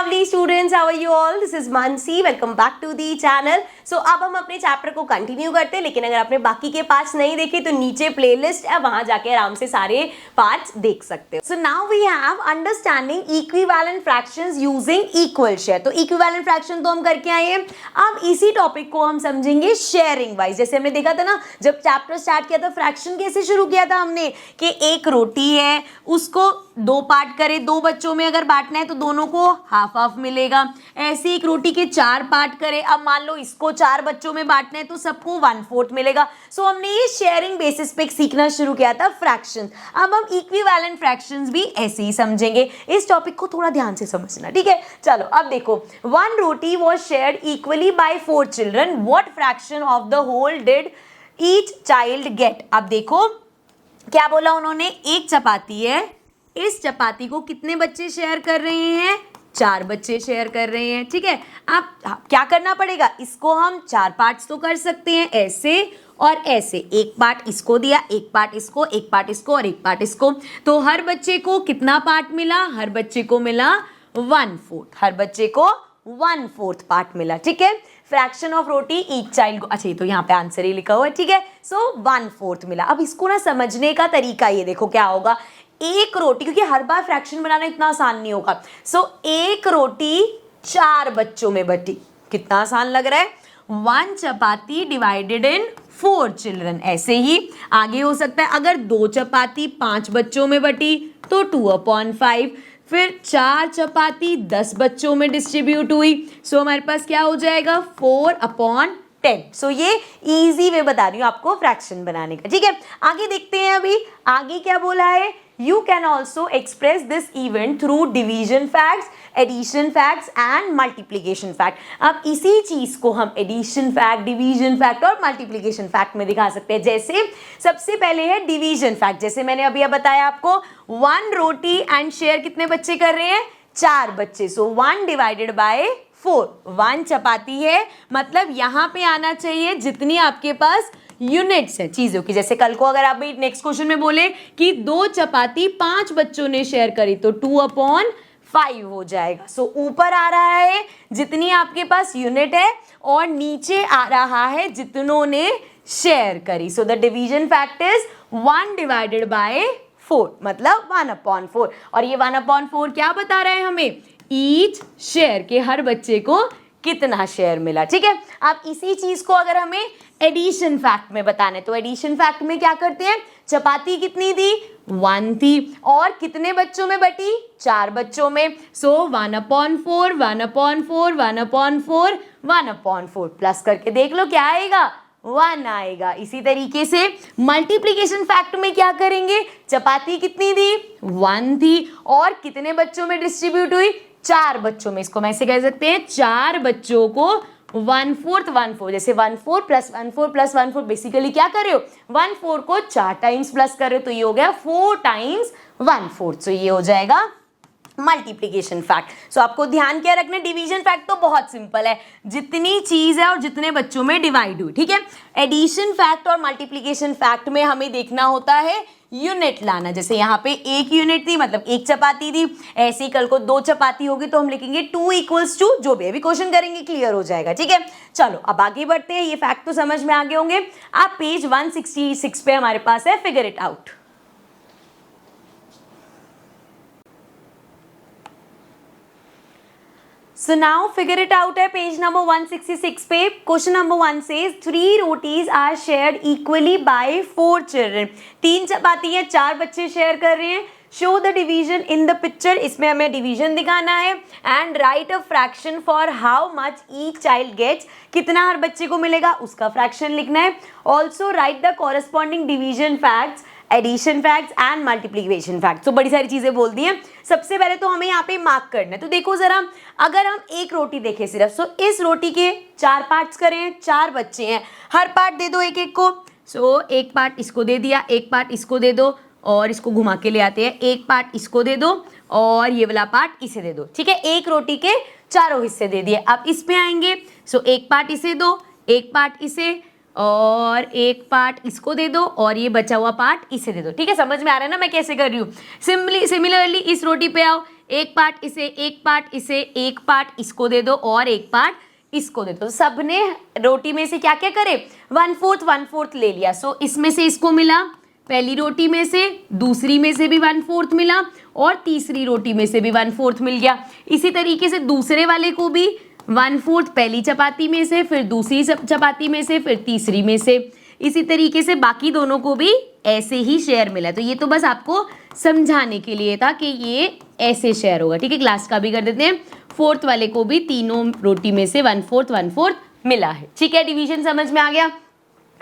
lovely students, how are you all? This is Mansi. Welcome back to the channel. So अब हम अपने chapter को continue करते हैं, लेकिन अगर आपने बाकी के पार्ट्स नहीं देखे तो नीचे प्लेलिस्ट है, वहां जाके आराम से सारे पार्ट्स देख सकते हो. So now we have understanding equivalent fractions using equal share. तो equivalent fraction तो हम करके आए हैं. अब इसी टॉपिक को हम समझेंगे शेयरिंग वाइज. जैसे हमने देखा था ना, जब चैप्टर स्टार्ट किया था फ्रैक्शन कैसे शुरू किया था हमने कि एक रोटी है, उसको दो पार्ट करे, दो बच्चों में अगर बांटना है तो दोनों को हाफ हाफ मिलेगा. ऐसे एक रोटी के चार पार्ट करे, अब मान लो इसको चार बच्चों में बांटना है तो सबको 1/4 मिलेगा. सो हमने ये शेयरिंग बेसिस पे सीखना शुरू किया था फ्रैक्शंस. अब हम इक्विवेलेंट फ्रैक्शंस भी ऐसे ही समझेंगे. इस टॉपिक को थोड़ा ध्यान से समझना, ठीक है. चलो अब देखो, one roti was shared equally by 4 children. What fraction of the whole did each child get. अब देखो क्या बोला उन्होंने, एक चपाती है, इस चपाती को कितने बच्चे शेयर कर रहे हैं, 4 बच्चे शेयर कर रहे हैं, ठीक है. अब क्या करना पड़ेगा, इसको हम 4 पार्ट्स तो कर सकते हैं, ऐसे और ऐसे. एक पार्ट इसको दिया, एक पार्ट इसको, एक पार्ट इसको और एक पार्ट इसको. तो हर बच्चे को कितना पार्ट मिला, हर बच्चे को मिला 1/4. हर बच्चे को 1/4 पार्ट मिला, ठीक है. Fraction of roti each child को, अच्छा ये तो यहाँ पे आंसर ही लिखा हुआ है, ठीक है. सो 1/4 मिला. अब इसको ना समझने का तरीका ये देखो क्या होगा. एक रोटी, क्योंकि हर बार फ्रैक्शन बनाना इतना आसान नहीं होगा. सो एक रोटी 4 बच्चों में बटी, कितना आसान लग रहा है. 1 चपाती डिवाइडेड इन 4 चिल्ड्रन. ऐसे ही आगे हो सकता है, अगर 2 चपाती 5 बच्चों में बटी तो 2/5. फिर 4 चपाती 10 बच्चों में डिस्ट्रीब्यूट हुई, सो हमारे पास क्या हो जाएगा 4/10. सो ये इजी वे बता रही हूँ आपको फ्रैक्शन बनाने का, ठीक है. आगे देखते हैं, अभी आगे क्या बोला है. You can also express this event through division facts, addition facts and multiplication fact. अब इसी चीज को हम addition fact, division fact और multiplication fact में दिखा सकते हैं. जैसे सबसे पहले है division fact. जैसे मैंने अभी बताया आपको, 1 रोटी एंड शेयर कितने बच्चे कर रहे हैं, 4 बच्चे. सो 1 डिवाइडेड बाय 4. 1 चपाती है, मतलब यहाँ पे आना चाहिए जितनी आपके पास यूनिट्स है चीजों की. जैसे कल को अगर आप भी नेक्स्ट क्वेश्चन में बोले कि 2 चपाती 5 बच्चों ने शेयर करी तो 2/5 हो जाएगा. सो ऊपर आ रहा है जितनी आपके पास यूनिट है और नीचे आ रहा है जितनों ने शेयर करी. So the division fact is 1 divided by 4, मतलब 1/4. और ये 1/4 क्या बता रहा है हमें, ईच शेयर के हर बच्चे को कितना शेयर मिला, ठीक है. अब इसी चीज को अगर हमें एडिशन फैक्ट में बताना है तो एडिशन फैक्ट में क्या करते हैं, चपाती कितनी थी, 1 थी, और कितने बच्चों में बटी, 4 बच्चों में. सो 1/4 1/4 1/4 1/4 प्लस करके देख लो क्या आएगा, 1 आएगा. इसी तरीके से मल्टीप्लीकेशन फैक्ट में क्या करेंगे, चपाती कितनी थी, 1 थी, और कितने बच्चों में डिस्ट्रीब्यूट हुई, 4 बच्चों में. इसको मैं ऐसे कह सकते हैं, 4 बच्चों को 1/4. जैसे 1/4 + 1/4 + 1/4 बेसिकली क्या कर रहे हो, 1/4 को 4 टाइम्स प्लस कर रहे हो, तो ये हो गया 4 टाइम्स 1/4. सो ये हो जाएगा मल्टीप्लीकेशन फैक्ट. सो आपको ध्यान क्या रखना, डिवीजन फैक्ट तो बहुत सिंपल है, जितनी चीज है और जितने बच्चों में डिवाइड हुई, ठीक है. एडिशन फैक्ट और मल्टीप्लीकेशन फैक्ट में हमें देखना होता है यूनिट लाना. जैसे यहाँ पे 1 यूनिट थी, मतलब 1 चपाती थी. ऐसे ही कल को 2 चपाती होगी तो हम लिखेंगे 2 = 2, जो भी अभी क्वेश्चन करेंगे क्लियर हो जाएगा, ठीक है. चलो अब आगे बढ़ते हैं. ये फैक्ट तो समझ में आ गए होंगे. आप पेज 166 पे हमारे पास है figure it out. So now figure it out है पेज नंबर 166 पे. Question number 1 says 3 rotis are shared equally by 4 children. 3 चपाती है, 4 बच्चे शेयर कर रहे हैं. Show the division in the picture. इसमें हमें डिवीजन दिखाना है. And write a fraction for how much each child gets. कितना हर बच्चे को मिलेगा उसका फ्रैक्शन लिखना है. Also right the corresponding division facts, addition facts and multiplication facts. तो बड़ी सारी चीजें बोल दी हैं. सबसे पहले तो हमें यहाँ पे मार्क करना है. तो देखो जरा, अगर हम एक रोटी देखें सिर्फ, सो इस रोटी के 4 पार्ट्स करें, 4 बच्चे हैं, हर पार्ट दे दो एक एक को. सो एक पार्ट इसको दे दिया, एक पार्ट इसको दे दो, और इसको घुमा के ले आते हैं, एक पार्ट इसको दे दो और ये वाला पार्ट इसे दे दो, ठीक है. एक रोटी के 4 हिस्से दे दिए. अब इस पे आएंगे. सो एक पार्ट इसे दो, एक पार्ट इसे, और एक पार्ट इसको दे दो और ये बचा हुआ पार्ट इसे दे दो। ठीक है, समझ में आ रहा है ना मैं कैसे कर रही हूँ। सिमिलरली इस रोटी पे आओ, एक पार्ट इसे, एक पार्ट इसे, एक पार्ट इसको दे दो और एक पार्ट इसको दे दो। सबने रोटी में से क्या क्या करे, 1/4 ले लिया। सो इसमें से इसको मिला, पहली रोटी में से, दूसरी में से भी 1/4 मिला और तीसरी रोटी में से भी 1/4 मिल गया। इसी तरीके से दूसरे वाले को भी 1/4 पहली चपाती में से, फिर दूसरी चपाती में से, फिर तीसरी में से। इसी तरीके से बाकी दोनों को भी ऐसे ही शेयर मिला। तो ये तो बस आपको समझाने के लिए था कि ये ऐसे शेयर होगा। ठीक है, क्लास का भी कर देते हैं। फोर्थ वाले को भी तीनों रोटी में से 1/4 मिला है। ठीक है, डिवीजन समझ में आ गया।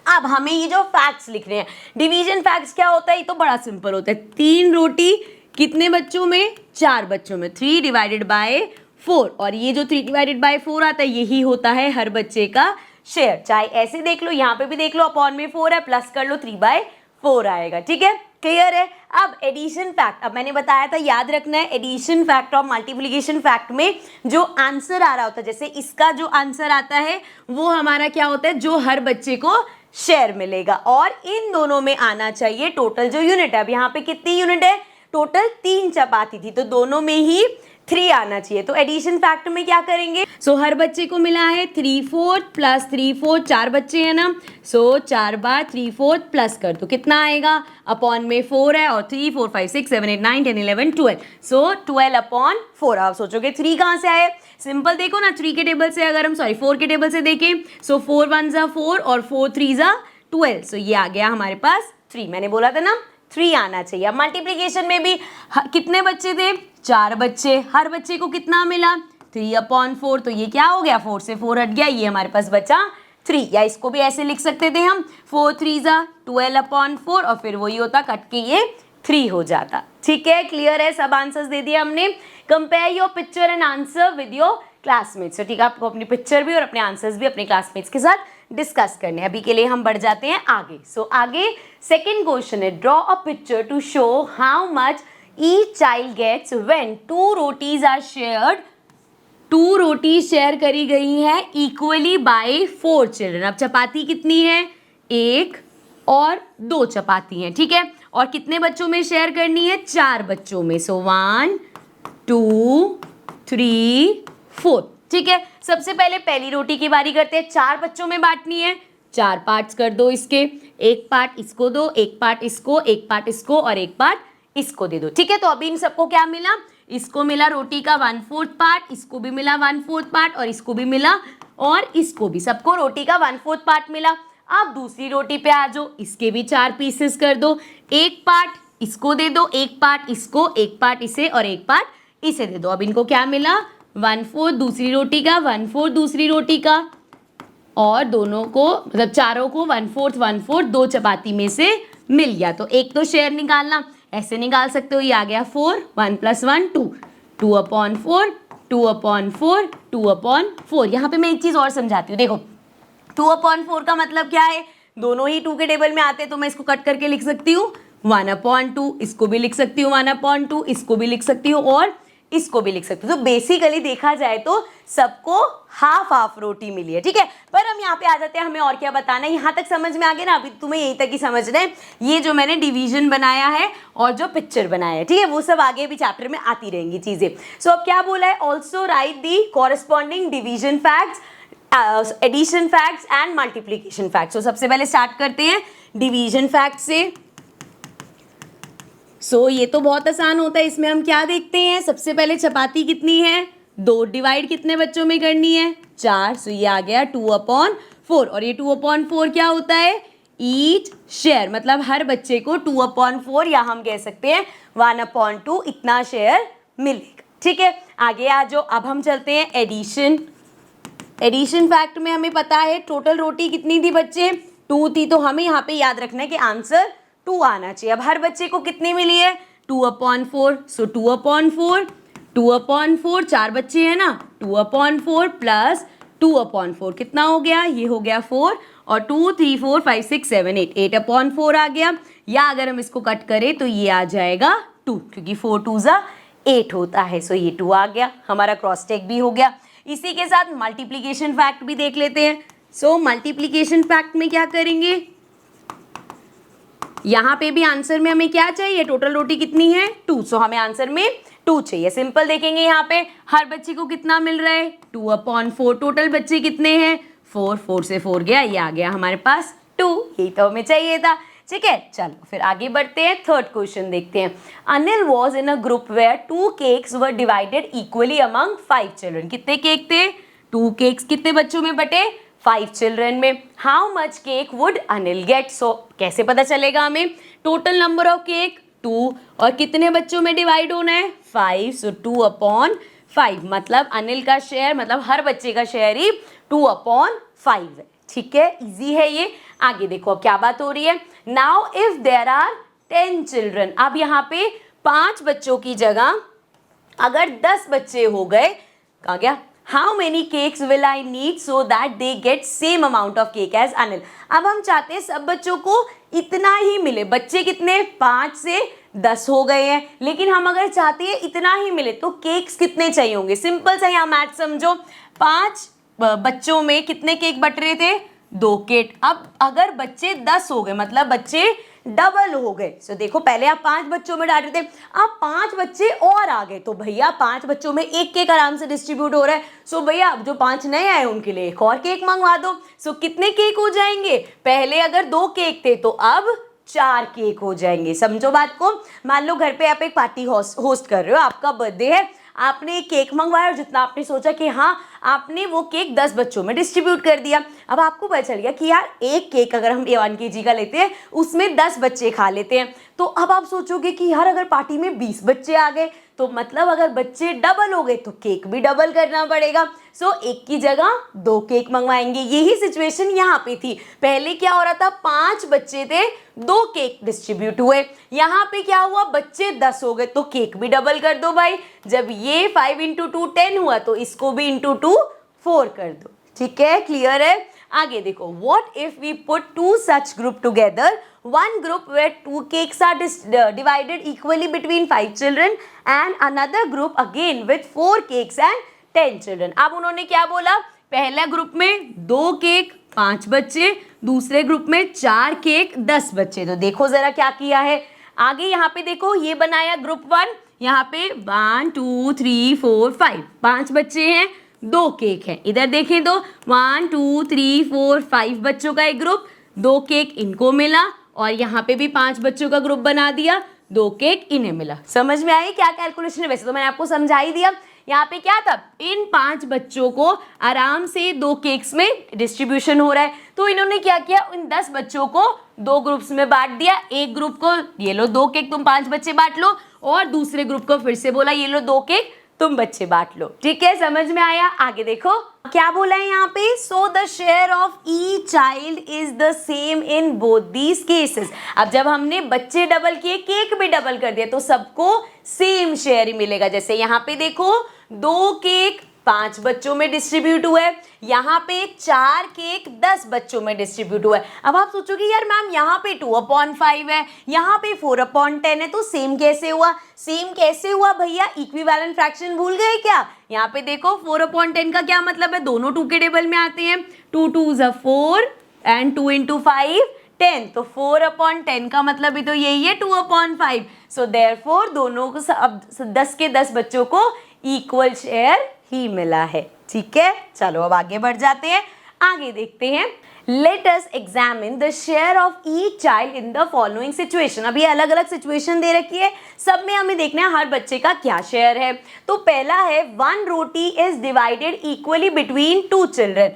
अब हमें ये जो फैक्ट्स लिख रहे हैं, डिवीजन फैक्ट्स क्या होता है, ये तो बड़ा सिंपल होता है। 3 रोटी कितने बच्चों में, 4 बच्चों में, 3 डिवाइडेड बाय 4। और ये जो 3 डिवाइडेड बाय 4 आता है यही होता है हर बच्चे का शेयर। चाहे ऐसे देख लो, यहाँ पे भी देख लो, अपॉन में 4 है, प्लस कर लो 3/4 आएगा। ठीक है, क्लियर है। अब एडिशन फैक्ट, अब मैंने बताया था याद रखना है, एडिशन फैक्ट और मल्टीप्लिकेशन फैक्ट में जो आंसर आ रहा होता है, जैसे इसका जो आंसर आता है वो हमारा क्या होता है, जो हर बच्चे को शेयर मिलेगा। और इन दोनों में आना चाहिए टोटल जो यूनिट है। अब यहाँ पे कितनी यूनिट है, टोटल 3 चपाती थी, तो दोनों में ही 3 आना चाहिए। तो एडिशन फैक्ट में क्या करेंगे, सो हर बच्चे को मिला है 3/4 प्लस 3/4, 4 बच्चे हैं ना, सो 4 बार 3/4 प्लस कर दो, कितना आएगा, अपॉन में 4 है और 3 4 5 6 7 8 9 10 11 12, सो 12/4। आप सोचोगे 3 कहाँ से आए, सिंपल देखो ना, 3 के टेबल से अगर हम 4 के टेबल से देखें, सो 4 1 ज़ा 4 और 4 3 ज़ा 12, सो ये आ गया हमारे पास 3। मैंने बोला था ना 3 आना चाहिए। अब मल्टीप्लीकेशन में भी कितने बच्चे थे, 4 बच्चे, हर बच्चे को कितना मिला, 3/4, तो ये क्या हो गया, 4 से 4 हट गया, ये हमारे पास बचा 3। या इसको भी ऐसे लिख सकते थे हम, 4 3 ज़ा 12/4 और फिर वही होता, कट के ये 3 हो जाता। ठीक है, क्लियर है, सब आंसर्स दे दिए हमने। Compare your picture and answer with your classmates. तो ठीक है, आपको अपनी पिक्चर भी और अपने आंसर्स भी अपने क्लासमेट्स के साथ डिस्कस करने। अभी के लिए हम बढ़ जाते हैं आगे। सो आगे सेकंड क्वेश्चन है, draw a picture to show how much each child gets when 2 rotis are shared. 2 रोटी शेयर करी गई है इक्वली बाय 4 चिल्ड्रन। अब चपाती कितनी है, 1 और 2 चपाती हैं। ठीक है, और कितने बच्चों में शेयर करनी है, 4 बच्चों में। सो 1 2 3 4। ठीक है, सबसे पहले पहली रोटी की बारी करते हैं। 4 बच्चों में बांटनी है, 4 पार्ट्स कर दो इसके, एक पार्ट इसको दो, एक पार्ट इसको, एक पार्ट इसको और एक पार्ट इसको दे दो। ठीक है, तो अभी इन सबको क्या मिला, इसको मिला रोटी का 1/4 पार्ट, इसको भी मिला 1/4 पार्ट और इसको भी मिला और इसको भी, सबको रोटी का 1/4 पार्ट मिला। अब दूसरी रोटी पे आ जाओ, इसके भी 4 पीसेस कर दो, एक पार्ट इसको दे दो, एक पार्ट इसको, एक पार्ट इसे और एक पार्ट इसे दे दो। अब इनको क्या मिला, 1/4 दूसरी रोटी का, 1/4 दूसरी रोटी का, और दोनों को मतलब चारों को 1/4 1/4 2 चपाती में से मिल गया। तो एक तो शेयर निकालना, ऐसे निकाल सकते हो, ये आ गया 4, 1 + 1 2, 2/4 2/4 2/4। यहाँ पे मैं एक चीज़ और समझाती हूँ, देखो 2/4 का मतलब क्या है, दोनों ही 2 के टेबल में आते हैं, तो मैं इसको कट करके लिख सकती हूँ 1/2, इसको भी लिख सकती हूँ 1/2, इसको भी लिख सकती हूँ और इसको भी लिख सकते हो। तो बेसिकली देखा जाए तो सबको हाफ हाफ रोटी मिली है। ठीक है, पर हम यहाँ पे आ जाते हैं, हमें और क्या बताना है, यहाँ तक समझ में आ गया ना, अभी तुम्हें यहीं तक ही समझना है। ये जो मैंने डिवीजन बनाया है और जो पिक्चर बनाया है, ठीक है, वो सब आगे भी चैप्टर में आती रहेंगी चीजें। सो अब क्या बोला है, also write the corresponding division facts, addition facts and multiplication facts. तो सबसे पहले स्टार्ट करते हैं डिवीजन फैक्ट से। सो ये तो बहुत आसान होता है, इसमें हम क्या देखते हैं, सबसे पहले चपाती कितनी है, 2, डिवाइड कितने बच्चों में करनी है, 4। सो ये आ गया 2/4 और ये 2/4 क्या होता है, ईच शेयर, मतलब हर बच्चे को 2/4 या हम कह सकते हैं 1/2 इतना शेयर मिलेगा। ठीक है, आगे आ जाओ। अब हम चलते हैं एडिशन। एडिशन फैक्ट में हमें पता है टोटल रोटी कितनी थी बच्चे, 2 थी, तो हमें यहाँ पे याद रखना है कि आंसर 2 आना चाहिए। अब हर बच्चे को कितनी मिली है, 2/4, सो 2/4 2/4 4 बच्चे हैं ना, 2/4 प्लस 2/4 कितना हो गया, ये हो गया 4 और 2 3 4 5 6 7 8 8/4 आ गया। या अगर हम इसको कट करें तो ये आ जाएगा 2, क्योंकि 4 2 ज़ा 8 होता है। सो ये 2 आ गया, हमारा क्रॉस टेक भी हो गया। इसी के साथ मल्टीप्लीकेशन फैक्ट भी देख लेते हैं। सो मल्टीप्लीकेशन फैक्ट में क्या करेंगे, यहाँ पे भी आंसर में हमें क्या चाहिए, टोटल रोटी कितनी है 2, सो हमें आंसर में 2 चाहिए। सिंपल देखेंगे यहाँ पे हर बच्चे को कितना मिल रहा है 2/4, टोटल बच्चे कितने हैं 4, 4 से 4 गया, ये आ गया हमारे पास 2, यही तो हमें चाहिए था। ठीक है, चलो फिर आगे बढ़ते हैं, थर्ड क्वेश्चन देखते हैं। Anil was in a group where 2 cakes were divided equally among 5 children. कितने केक थे, 2 केक्स कितने बच्चों में बटे 5 चिल्ड्रन में। How much cake would Anil get, so कैसे पता चलेगा हमें, टोटल नंबर ऑफ केक 2 और कितने बच्चों में डिवाइड होना है 5, सो 2/5, मतलब अनिल का शेयर मतलब हर बच्चे का शेयर ही 2/5 है। ठीक है, इजी है ये। आगे देखो अब क्या बात हो रही है, now if there are 10 children, अब यहाँ पे 5 बच्चों की जगह अगर 10 बच्चे हो गए, कहा गया how many cakes will I need so that they get same amount of cake as Anil. अब हम चाहते हैं सब बच्चों को इतना ही मिले, बच्चे कितने 5 से 10 हो गए हैं, लेकिन हम अगर चाहते हैं इतना ही मिले तो केक्स कितने चाहिए होंगे। सिंपल सा यहाँ मैथ समझो, 5 बच्चों में कितने केक बट रहे थे 2 केक। अब अगर बच्चे 10 हो गए मतलब बच्चे डबल हो गए, सो देखो पहले आप 5 बच्चों में डाल रहे थे, अब 5 बच्चे और आ गए, तो भैया 5 बच्चों में एक केक आराम से डिस्ट्रीब्यूट हो रहा है। सो भैया अब जो 5 नए आए उनके लिए एक और केक मंगवा दो। सो कितने केक हो जाएंगे, पहले अगर 2 केक थे तो अब 4 केक हो जाएंगे। समझो बात को, मान लो घर पे आप एक पार्टी होस्ट कर रहे हो, आपका बर्थडे है, आपने एक केक मंगवाया और जितना आपने सोचा कि हाँ आपने वो केक 10 बच्चों में डिस्ट्रीब्यूट कर दिया। अब आपको पता चल गया कि यार एक केक अगर हम 1 kg का लेते हैं उसमें 10 बच्चे खा लेते हैं, तो अब आप सोचोगे कि यार अगर पार्टी में 20 बच्चे आ गए तो मतलब अगर बच्चे डबल हो गए तो केक भी डबल करना पड़ेगा। सो एक की जगह 2 केक मंगवाएंगे। यही सिचुएशन यहाँ पे थी, पहले क्या हो रहा था 5 बच्चे थे 2 केक डिस्ट्रीब्यूट हुए, यहाँ पे क्या हुआ बच्चे 10 हो गए तो केक भी डबल कर दो भाई। जब ये 5 × 2 10 हुआ तो इसको भी × 2 4 कर दो। ठीक है, क्लियर है। आगे देखो, what if we put 2 such group together, one group where 2 cakes are divided equally between 5 children and another group again with 4 cakes and 10 children। अब उन्होंने क्या बोला, पहला ग्रुप में 2 केक 5 बच्चे, दूसरे ग्रुप में 4 केक 10 बच्चे। तो देखो जरा क्या किया है, आगे यहाँ पे देखो ये बनाया ग्रुप 1, यहाँ पे 1 2 3 4 5 5 बच्चे हैं, 2 केक हैं। इधर देखें तो 1 2 3 4 5 बच्चों का एक ग्रुप, 2 केक इनको मिला, और यहाँ पे भी 5 बच्चों का ग्रुप बना दिया, 2 केक इन्हें मिला। समझ में आई क्या कैलकुलेशन है, वैसे तो मैंने आपको समझा ही दिया। यहाँ पे क्या था, इन 5 बच्चों को आराम से 2 केक्स में डिस्ट्रीब्यूशन हो रहा है, तो इन्होंने क्या किया, इन 10 बच्चों को 2 ग्रुप्स में बांट दिया। एक ग्रुप को ये लो 2 केक तुम 5 बच्चे बांट लो, और दूसरे ग्रुप को फिर से बोला ये लो 2 केक तुम बच्चे बांट लो। ठीक है, समझ में आया। आगे देखो क्या बोला है यहाँ पे, so the share of each child is the same in both these cases. अब जब हमने बच्चे डबल किए, केक भी डबल कर दिया, तो सबको सेम शेयर ही मिलेगा। जैसे यहाँ पे देखो 2 केक 5 बच्चों में डिस्ट्रीब्यूट हुआ है, यहाँ पे 4 केक 10 बच्चों में डिस्ट्रीब्यूट हुआ है। अब आप सोचोगे यार मैम यहाँ पे 2/5 है, यहाँ पे 4/10 है, तो सेम कैसे हुआ। सेम कैसे हुआ भैया, इक्विवेलेंट फ्रैक्शन भूल गए क्या। यहाँ पे देखो 4/10 का क्या मतलब है, दोनों 2 के टेबल में आते हैं, 2 2 = 4 एंड 2 × 5 10, तो 4/10 का मतलब भी तो यही है 2/5। सो देयरफॉर दोनों को अब 10 के 10 बच्चों को इक्वल शेयर ही मिला है। ठीक है, चलो अब आगे बढ़ जाते हैं, आगे देखते हैं। Let us examine the share of each child in the following situation। अभी अलग अलग सिचुएशन दे रखी है, सब में हमें देखना है हर बच्चे का क्या शेयर है। तो पहला है 1 roti is divided equally between 2 children.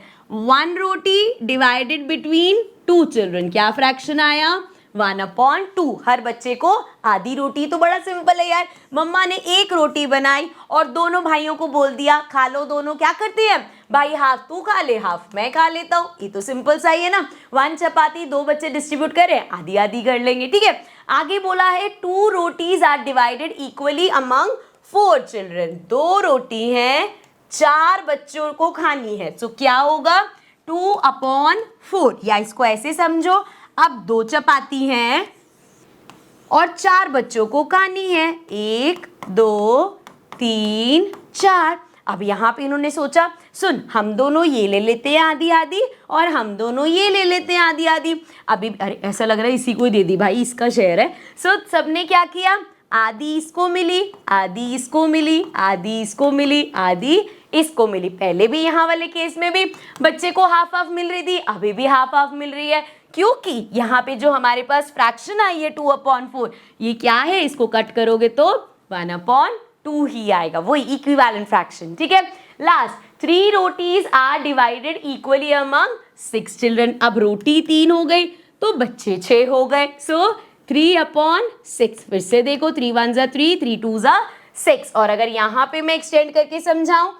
1 roti divided between 2 children, क्या फ्रैक्शन आया 1/2। हर बच्चे को आधी रोटी, तो बड़ा सिंपल है यार, मम्मा ने एक रोटी बनाई और दोनों भाइयों को बोल दिया खा लो। दोनों क्या करते हैं भाई, हाफ तू खा ले हाफ मैं खा लेता हूँ, ये तो सिंपल सा ही है ना। 1 चपाती 2 बच्चे डिस्ट्रीब्यूट करें, आधी आधी कर लेंगे। ठीक है, आगे बोला है 2 rotis are divided equally among 4 children. 2 रोटी हैं 4 बच्चों को खानी है, तो क्या होगा 2/4, या इसको ऐसे समझो, अब 2 चपाती हैं और 4 बच्चों को खानी है, 1 2 3 4। अब यहाँ पे इन्होंने सोचा, सुन हम दोनों ये ले लेते हैं आधी आधी और हम दोनों ये ले लेते हैं आधी आधी। अभी अरे ऐसा लग रहा है इसी को ही दे दी भाई, इसका शेयर है। सो सबने क्या किया, आधी इसको मिली, आधी इसको मिली, आधी इसको मिली, आधी इसको मिली। पहले भी यहाँ वाले केस में भी बच्चे को हाफ हाफ मिल रही थी, अभी भी हाफ हाफ मिल रही है, क्योंकि यहाँ पे जो हमारे पास फ्रैक्शन आई है 2/4, ये क्या है, इसको कट करोगे तो 1/2 ही आएगा, वही इक्विवेलेंट फ्रैक्शन। ठीक है, last 3 rotis are divided equally among 6 children. अब रोटी 3 हो गई तो बच्चे 6 हो गए। सो 3/6, फिर से देखो 3 1 जा 3, 3 2 जा 6। और अगर यहाँ पे मैं एक्सटेंड करके समझाऊं,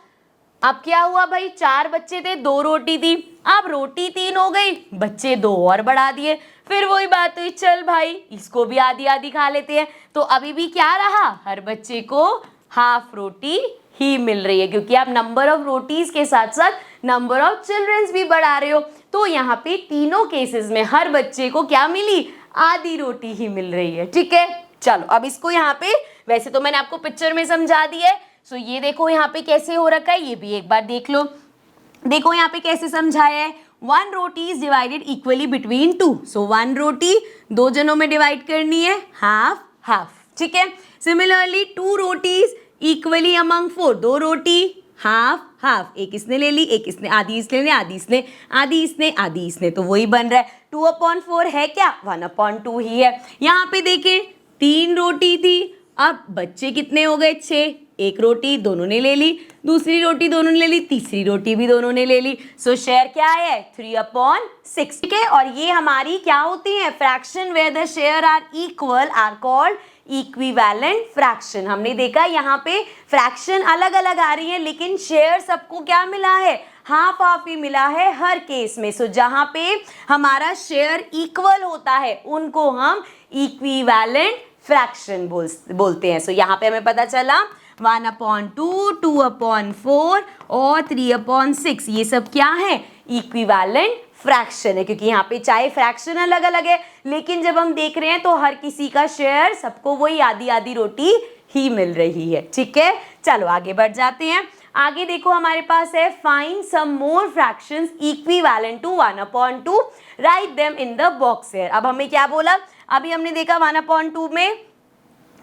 अब क्या हुआ भाई, 4 बच्चे थे, 2 रोटी थी, अब रोटी 3 हो गई, बच्चे 2 और बढ़ा दिए, फिर वही बात हुई, चल भाई इसको भी आधी आधी खा लेते हैं। तो अभी भी क्या रहा, हर बच्चे को हाफ रोटी ही मिल रही है, क्योंकि आप नंबर ऑफ रोटीज के साथ साथ नंबर ऑफ चिल्ड्रंस भी बढ़ा रहे हो। तो यहाँ पे तीनों केसेस में हर बच्चे को क्या मिली, आधी रोटी ही मिल रही है। ठीक है, चलो अब इसको यहाँ पे, वैसे तो मैंने आपको पिक्चर में समझा दिया है। सो ये देखो यहाँ पे कैसे हो रखा है, ये भी एक बार देख लो। देखो यहाँ पे कैसे समझाया है, 1 roti is divided equally between 2। सो 1 रोटी 2 जनों में डिवाइड करनी है, हाफ हाफ। ठीक है, सिमिलरली 2 रोटीज इक्वली अमंग 4, 2 रोटी हाफ हाफ, एक इसने ले ली, एक इसने, आधी इसने ले, आधी इसने, आधी इसने, आधी इसने, तो वही बन रहा है 2/4 है क्या, 1/2 ही है। यहाँ पे देखें 3 रोटी थी, अब बच्चे कितने हो गए, 6, एक रोटी दोनों ने ले ली, दूसरी रोटी दोनों ने ले ली, तीसरी रोटी भी दोनों ने ले ली। सो शेयर क्या है, 3/6। ठीक है, और ये हमारी क्या होती है, fraction where the share are equal are called equivalent fraction. हमने देखा यहाँ पे फ्रैक्शन अलग अलग आ रही है, लेकिन शेयर सबको क्या मिला है, हाफ हाफ ही मिला है हर केस में। सो जहाँ पे हमारा शेयर इक्वल होता है उनको हम इक्विवेलेंट फ्रैक्शन बोलते हैं। सो यहाँ पे हमें पता चला 1/2, 2/4 और 3/6, ये सब क्या है, इक्विवेलेंट फ्रैक्शन है, क्योंकि यहाँ पे चाहे फ्रैक्शन अलग अलग है, लेकिन जब हम देख रहे हैं तो हर किसी का शेयर, सबको वही आधी आधी रोटी ही मिल रही है। ठीक है, चलो आगे बढ़ जाते हैं। आगे देखो हमारे पास है, find some more fractions equivalent to 1/2, write them in the box here. अब हमें क्या बोला, अभी हमने देखा 1/2 में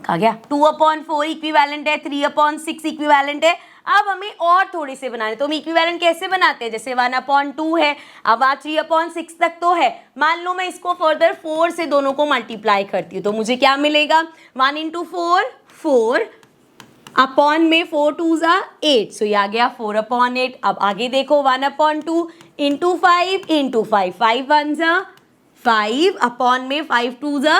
कहा गया 2/4 इक्विवेलेंट है, 3/6 इक्विवेलेंट है। अब हमें और थोड़े से बनाने, तो हम इक्विवेलेंट कैसे बनाते हैं, जैसे 1/2 है, अब 3/6 तक तो है, मान लो मैं इसको फर्दर 4 से दोनों को मल्टीप्लाई करती हूँ, तो मुझे क्या मिलेगा, 1 × 4 4 अपॉन में 4 2 जा 8, सो ये आ गया 4/8। अब आगे देखो 1/2 × 5 × 5, 5 1 जा 5 अपॉन में 5 2 जा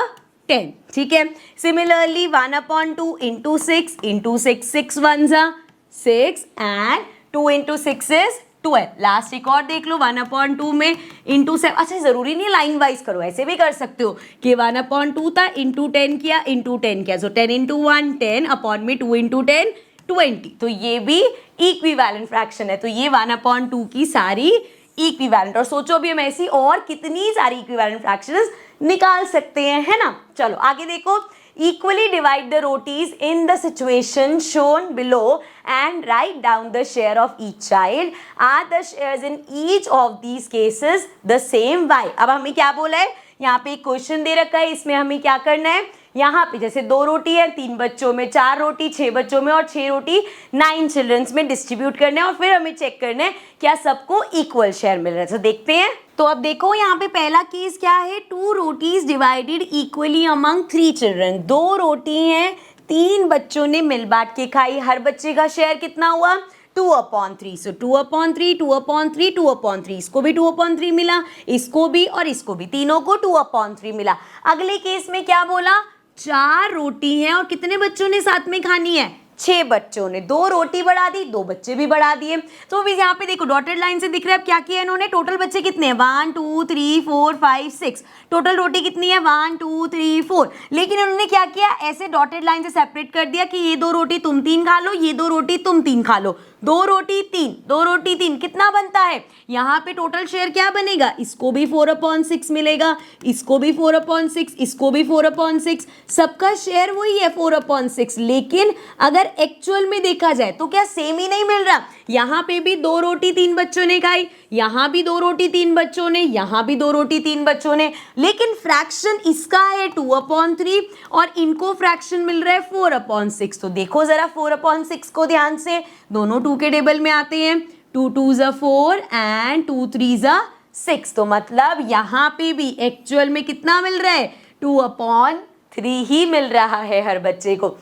10। ठीक है, सिमिलरली 1/2 × 6 × 6, 6 1 जा 6 एंड 2 × 6 इज 12। लास्ट एक और देख लो, 1/2 में × 7, अच्छा जरूरी नहीं लाइन वाइज करो, ऐसे भी कर सकते हो कि 1/2 था × 10 किया × 10 किया, सो 10 × 1 10 अपॉन में 2 × 10 20, तो ये भी इक्विवेलेंट फ्रैक्शन है। तो ये 1/2 की सारी इक्विवेलेंट, और सोचो भी हम ऐसी और कितनी सारी इक्विवेलेंट फ्रैक्शंस निकाल सकते हैं, है ना। चलो आगे देखो, equally divide the rotis in the situation shown below and write down the share of each child. Are the shares in each of these cases the same? Why? अब हमें क्या बोला है, यहाँ पे एक क्वेश्चन दे रखा है, इसमें हमें क्या करना है, यहाँ पे जैसे 2 रोटी है, 3 बच्चों में 4 रोटी, 6 बच्चों में और 6 रोटी 9 चिल्ड्रंस में डिस्ट्रीब्यूट करना है, और फिर हमें चेक करना है क्या सबको इक्वल शेयर मिल रहा है। तो देखते हैं, तो अब देखो यहाँ पे पहला केस क्या है, 2 rotis divided equally among 3 children. 2 रोटी हैं, 3 बच्चों ने मिल बांट के खाई, हर बच्चे का शेयर कितना हुआ, 2/3। सो 2/3 2/3 2/3, इसको भी 2/3 मिला, इसको भी और इसको भी, तीनों को 2/3 मिला। अगले केस में क्या बोला, 4 रोटी हैं और कितने बच्चों ने साथ में खानी है, 6 बच्चों ने, 2 रोटी बढ़ा दी, 2 बच्चे भी बढ़ा दिए। तो अभी यहाँ पे देखो डॉटेड लाइन से दिख रहा है क्या किया इन्होंने, टोटल बच्चे कितने हैं, 1 2 3 4 5 6, टोटल रोटी कितनी है 1 2 3 4, लेकिन उन्होंने क्या किया, ऐसे डॉटेड लाइन से सेपरेट कर दिया कि ये 2 रोटी तुम 3 खा लो, ये 2 रोटी तुम 3 खा लो, दो रोटी तीन कितना बनता है? यहाँ पे टोटल शेयर क्या बनेगा? इसको भी 4/6 मिलेगा, इसको भी 4/6, इसको भी 4/6, सबका शेयर वही है 4/6। लेकिन अगर एक्चुअल में देखा जाए तो क्या सेम ही नहीं मिल रहा? यहाँ पे भी 2 रोटी 3 बच्चों ने खाई, यहाँ भी 2 रोटी 3 बच्चों ने, यहाँ भी 2 रोटी 3 बच्चों ने, लेकिन फ्रैक्शन इसका है 2/3 और इनको फ्रैक्शन मिल रहा है 4/6। तो देखो जरा 4/6 को ध्यान से, दोनों 2 के टेबल में आते हैं, 2 2s are 4 and 2 3s are 6। तो मतलब यहाँ पे भी एक्चुअल में कितना मिल रहा है? 2/3 ही मिल रहा है हर बच्चे को।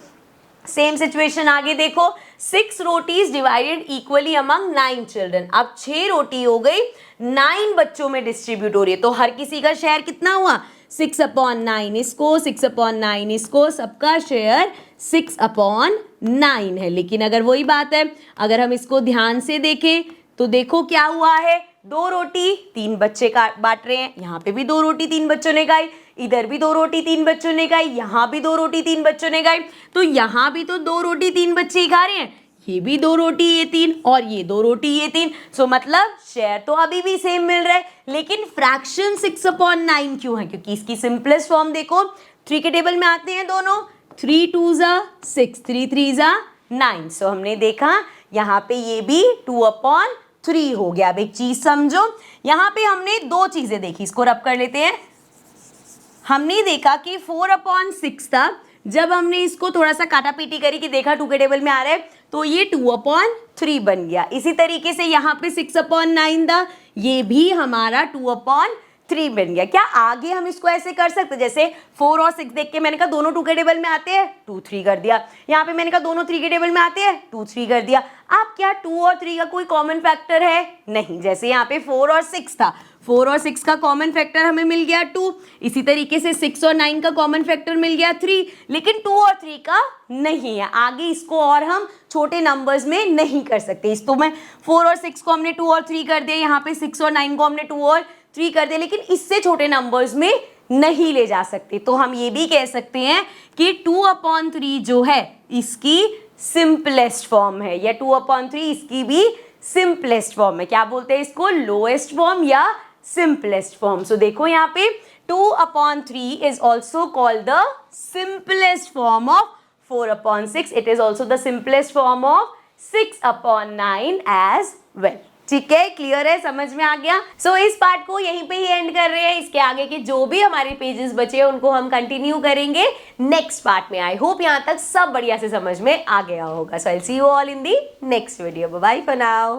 सेम सिचुएशन आगे देखो, 6 rotis divided equally among 9 children. अब 6 रोटी हो गई, 9 बच्चों में डिस्ट्रीब्यूट हो रही है, तो हर किसी का शेयर कितना हुआ? 6/9 इसको, 6/9 इसको, सबका शेयर 6/9 है। लेकिन अगर वही बात है, अगर हम इसको ध्यान से देखें तो देखो क्या हुआ है, 2 रोटी 3 बच्चे का बांट रहे हैं, यहाँ पे भी 2 रोटी 3 बच्चों ने खाई, इधर भी 2 रोटी 3 बच्चों ने खाई, यहाँ भी 2 रोटी 3 बच्चों ने खाई, तो यहाँ भी तो 2 रोटी 3 बच्चे ही खा रहे हैं, ये भी 2 रोटी ये 3 और ये 2 रोटी ये 3। सो मतलब शेयर तो अभी भी सेम मिल रहा है, लेकिन फ्रैक्शन 6/9 क्यों है? क्योंकि इसकी सिंपलेस्ट फॉर्म देखो, 3 के टेबल में आते हैं दोनों, 3 2s are 6, 3 3s are 9। सो हमने देखा यहाँ पे ये भी 2/3 हो गया। अब एक चीज समझो, यहाँ पे हमने 2 चीजें देखी, इसको रब कर लेते हैं। हमने देखा कि 4/6 था, जब हमने इसको थोड़ा सा काटा पीटी करी कि देखा 2 के टेबल में आ रहा है, तो ये 2/3 बन गया। इसी तरीके से यहाँ पे 6/9 था, ये भी हमारा 2/3 बन गया। क्या आगे हम इसको ऐसे कर सकते, जैसे 4 और 6 देख के मैंने कहा दोनों 2 के टेबल में आते हैं, 2 3 कर दिया, यहाँ पे मैंने कहा दोनों 3 के टेबल में आते हैं, 2 3 कर दिया। अब क्या 2 और 3 का कोई कॉमन फैक्टर है? नहीं। जैसे यहाँ पे 4 और 6 था, 4 और 6 का कॉमन फैक्टर हमें मिल गया 2, इसी तरीके से 6 और 9 का कॉमन फैक्टर मिल गया 3, लेकिन 2 और 3 का नहीं है। आगे इसको और हम छोटे नंबर्स में नहीं कर सकते। इस तो मैं 4 और 6 को हमने 2 और 3 कर दिया, यहाँ पे 6 और 9 को हमने 2 और 3 कर दिया, लेकिन इससे छोटे नंबर्स में नहीं ले जा सकते। तो हम ये भी कह सकते हैं कि 2/3 जो है इसकी सिंपलेस्ट फॉर्म है, या 2/3 इसकी भी सिंपलेस्ट फॉर्म है। क्या बोलते हैं इसको? लोएस्ट फॉर्म या सिंपलेस्ट फॉर्म। सो देखो यहाँ पे 2/3 is also called the simplest form of 4/6। It is also the simplest form of 6/9 as well. ठीक है, क्लियर है, समझ में आ गया? सो इस पार्ट को यहीं पे ही एंड कर रहे हैं। इसके आगे के जो भी हमारे पेजेस बचे हैं उनको हम कंटिन्यू करेंगे नेक्स्ट पार्ट में। आई होप यहाँ तक सब बढ़िया से समझ में आ गया होगा। So I will see you all in the next video. Bye bye for now.